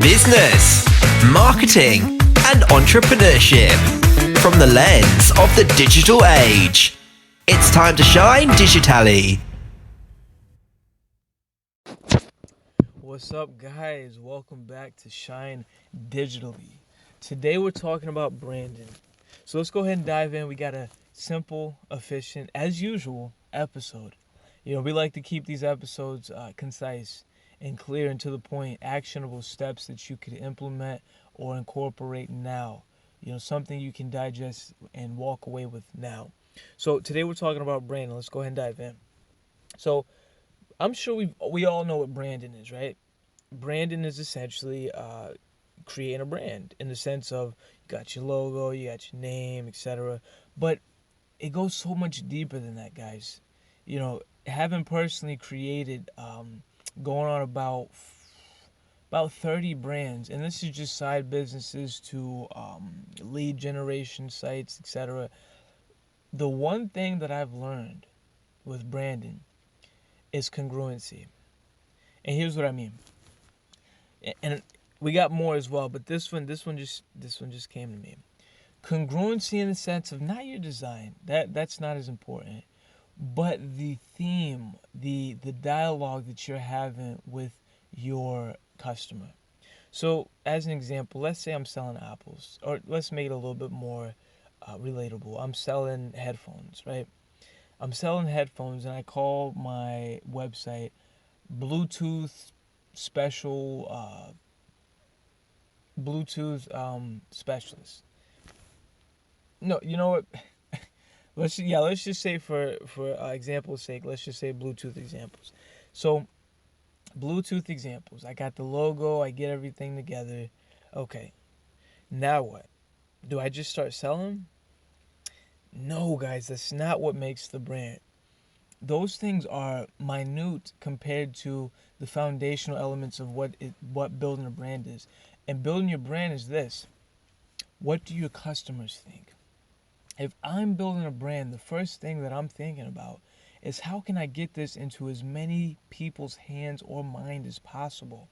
business, marketing, and entrepreneurship from the lens of the digital age. It's time to shine digitally. What's up, guys? Welcome back to Shine Digitally. Today we're talking about branding. So let's go ahead and dive in. We got a simple, efficient, as usual, episode. We like to keep these episodes concise and clear and to the point, actionable steps that you could implement or incorporate now. Something you can digest and walk away with now. So today we're talking about branding. Let's go ahead and dive in. So I'm sure we all know what branding is, right? Branding is essentially creating a brand in the sense of you got your logo, you got your name, etc. But it goes so much deeper than that, guys. Having personally created, going on about 30 brands, and this is just side businesses to lead generation sites, etc. The one thing that I've learned with branding is congruency. And here's what I mean. And we got more as well, but this one just came to me. Congruency in the sense of not your design. That's not as important, but the theme, the dialogue that you're having with your customer. So, as an example, let's say I'm selling apples, or let's make it a little bit more relatable. I'm selling headphones, right? I'm selling headphones, and I call my website Bluetooth special Bluetooth specialist. No, you know what? Let's just say for example's sake, let's just say Bluetooth examples. So Bluetooth examples. I got the logo. I get everything together. Okay. Now what? Do I just start selling? No, guys. That's not what makes the brand. Those things are minute compared to the foundational elements of what building a brand is. And building your brand is this. What do your customers think? If I'm building a brand, the first thing that I'm thinking about is how can I get this into as many people's hands or mind as possible?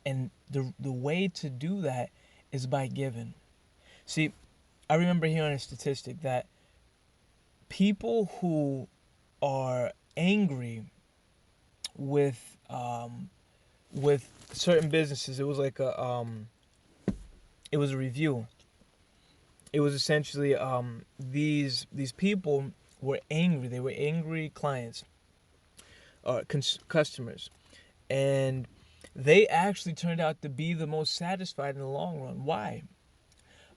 And the way to do that is by giving. See, I remember hearing a statistic that people who are angry with certain businesses, it was like it was a review. It was essentially these people were angry. They were angry clients, customers, and they actually turned out to be the most satisfied in the long run. Why?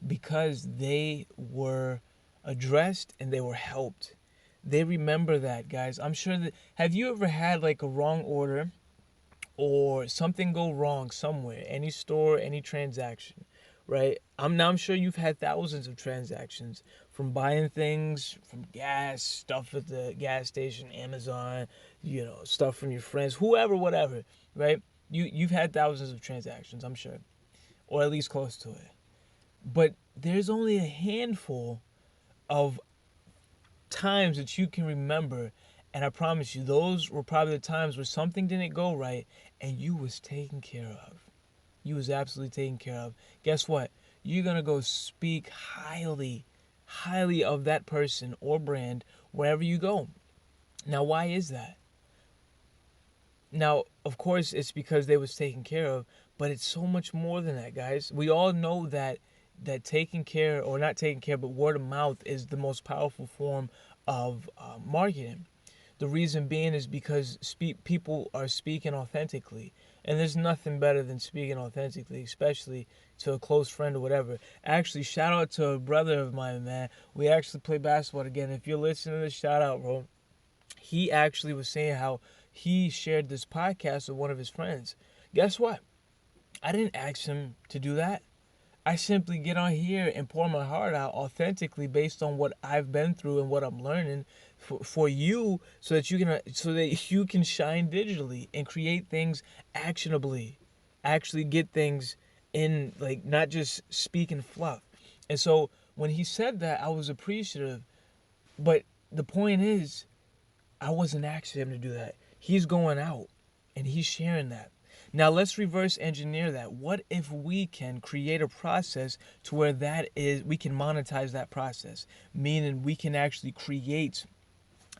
Because they were addressed and they were helped. They remember that, guys. I'm sure that, have you ever had like a wrong order or something go wrong somewhere, any store, any transaction, right? I'm sure you've had thousands of transactions from buying things, from gas, stuff at the gas station, Amazon, stuff from your friends, whoever, whatever, right? You've had thousands of transactions, I'm sure, or at least close to it. But there's only a handful of times that you can remember, and I promise you, those were probably the times where something didn't go right and you was taken care of. You was absolutely taken care of. Guess what? You're going to go speak highly of that person or brand wherever you go. Now, why is that? Now, of course, it's because they was taken care of, but it's so much more than that, guys. We all know that taking care, or not taking care, but word of mouth is the most powerful form of marketing. The reason being is because people are speaking authentically. And there's nothing better than speaking authentically, especially to a close friend or whatever. Actually, shout out to a brother of mine, man. We actually play basketball again. If you're listening to this, shout out, bro. He actually was saying how he shared this podcast with one of his friends. Guess what? I didn't ask him to do that. I simply get on here and pour my heart out authentically based on what I've been through and what I'm learning for you, so that you can shine digitally and create things actionably, actually get things in, like, not just speaking fluff. And so when he said that, I was appreciative. But the point is, I wasn't asking him to do that. He's going out and he's sharing that. Now let's reverse engineer that. What if we can create a process to where we can monetize that process, meaning we can actually create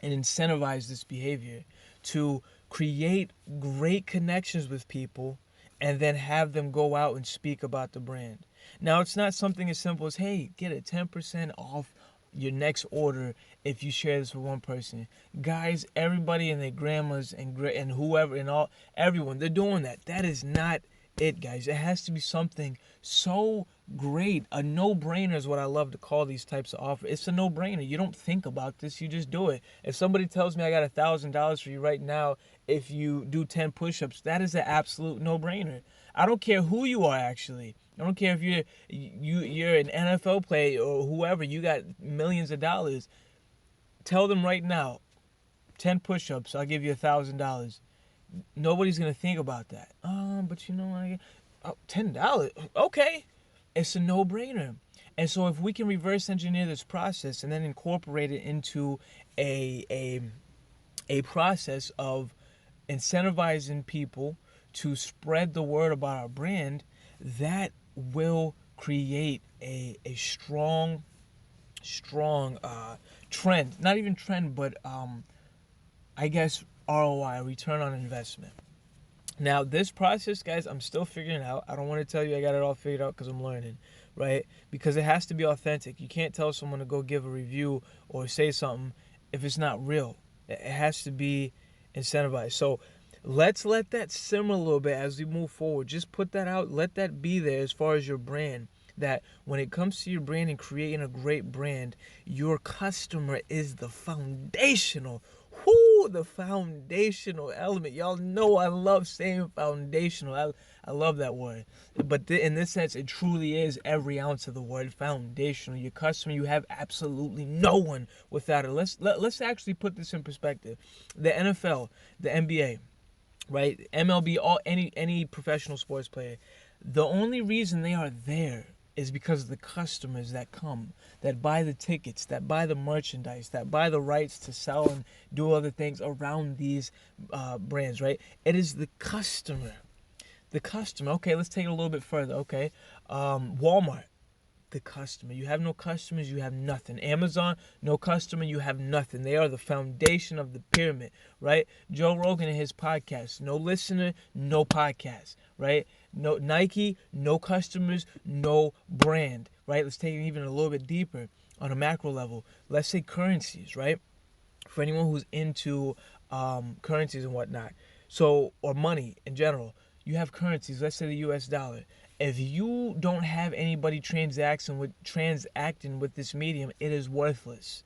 and incentivize this behavior to create great connections with people and then have them go out and speak about the brand. Now, it's not something as simple as, hey, get a 10% off your next order if you share this with one person. Guys, everybody and their grandmas and whoever and everyone, they're doing that. That is not it, guys. It has to be something so great. A no-brainer is what I love to call these types of offers. It's a no-brainer. You don't think about this, you just do it. If somebody tells me I got $1,000 for you right now if you do 10 push-ups, that is an absolute no-brainer. I don't care who you are, actually. I don't care if you're an NFL player or whoever, you got millions of dollars. Tell them right now, 10 push-ups, I'll give you $1,000. Nobody's gonna think about that. But you know, $10. Okay, it's a no-brainer. And so if we can reverse engineer this process and then incorporate it into a process of incentivizing people to spread the word about our brand, that will create a strong trend. Not even trend, but I guess ROI, return on investment. Now, this process, guys, I'm still figuring out. I don't want to tell you I got it all figured out because I'm learning, right? Because it has to be authentic. You can't tell someone to go give a review or say something if it's not real. It has to be incentivized. So let's let that simmer a little bit as we move forward. Just put that out. Let that be there as far as your brand. That when it comes to your brand and creating a great brand, your customer is the foundational the foundational element. Y'all know I love saying foundational. I love that word. But in this sense, it truly is every ounce of the word foundational. Your customer, you have absolutely no one without it. Let's actually put this in perspective. The NFL, the NBA, right? MLB, any professional sports player. The only reason they are there is because of the customers that come, that buy the tickets, that buy the merchandise, that buy the rights to sell and do other things around these brands, right? It is the customer. The customer. Okay, let's take it a little bit further. Okay, Walmart. The customer. You have no customers, you have nothing. Amazon, no customer, you have nothing. They are the foundation of the pyramid, right? Joe Rogan and his podcast, no listener, no podcast, right? No Nike, no customers, no brand, right? Let's take it even a little bit deeper on a macro level. Let's say currencies, right? For anyone who's into currencies and whatnot, so or money in general, you have currencies. Let's say the U.S. dollar. If you don't have anybody transacting with this medium, it is worthless.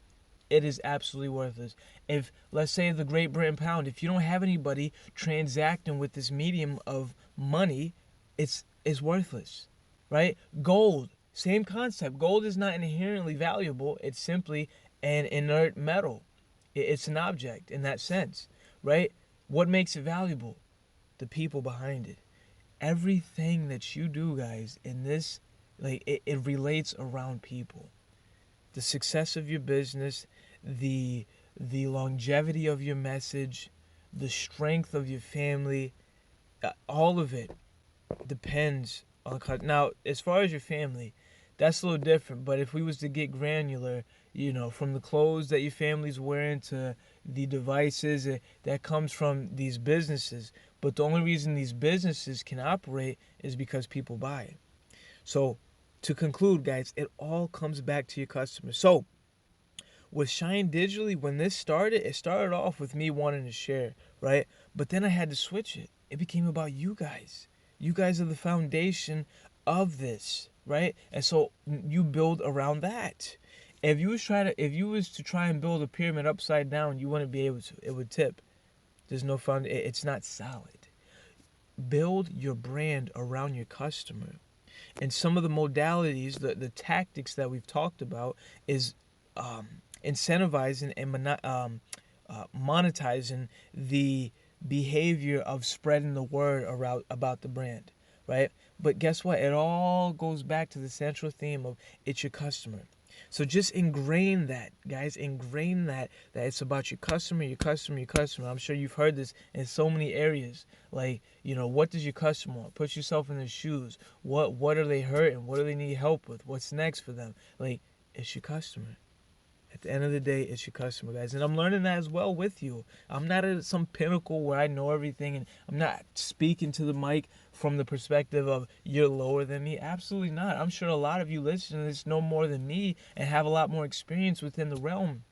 It is absolutely worthless. If let's say the Great Britain pound, if you don't have anybody transacting with this medium of money, it's worthless, right? Gold, same concept. Gold is not inherently valuable. It's simply an inert metal. It's an object in that sense, right? What makes it valuable? The people behind it. Everything that you do, guys, in this, like it relates around people. The success of your business, the longevity of your message, the strength of your family, all of it depends on. Now, as far as your family, that's a little different. But if we was to get granular, from the clothes that your family's wearing to the devices that comes from these businesses. But the only reason these businesses can operate is because people buy it. So, to conclude, guys, it all comes back to your customers. So, with Shine Digitally, when this started, it started off with me wanting to share, right? But then I had to switch it. It became about you guys. You guys are the foundation of this, right? And so you build around that. If you was to try and build a pyramid upside down, you wouldn't be able to. It would tip. There's no fun. It's not solid. Build your brand around your customer. And some of the modalities, the tactics that we've talked about is incentivizing and monetizing the behavior of spreading the word around about the brand, right? But guess what? It all goes back to the central theme of it's your customer. So just ingrain that, guys. Ingrain that it's about your customer, your customer, your customer. I'm sure you've heard this in so many areas. Like, what does your customer want? Put yourself in their shoes. What are they hurting? What do they need help with? What's next for them? Like, it's your customer. At the end of the day, it's your customer, guys. And I'm learning that as well with you. I'm not at some pinnacle where I know everything, and I'm not speaking to the mic from the perspective of you're lower than me. Absolutely not. I'm sure a lot of you listening to this know more than me and have a lot more experience within the realm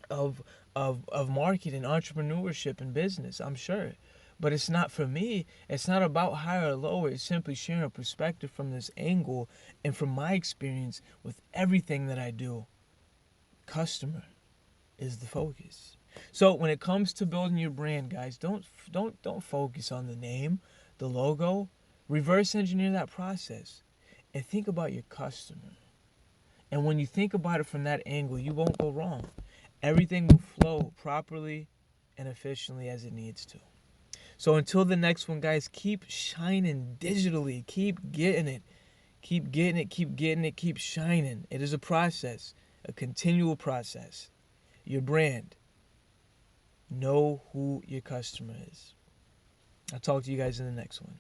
of of marketing, entrepreneurship, and business. I'm sure. But it's not for me. It's not about higher or lower. It's simply sharing a perspective from this angle and from my experience with everything that I do. Customer is the focus. So when it comes to building your brand, guys, don't focus on the name, the logo. Reverse engineer that process and think about your customer. And when you think about it from that angle, you won't go wrong. Everything will flow properly and efficiently as it needs to. So until the next one, guys, keep shining digitally. Keep getting it. Keep getting it, keep getting it, keep shining. It is a process, a continual process. Your brand. Know who your customer is. I'll talk to you guys in the next one.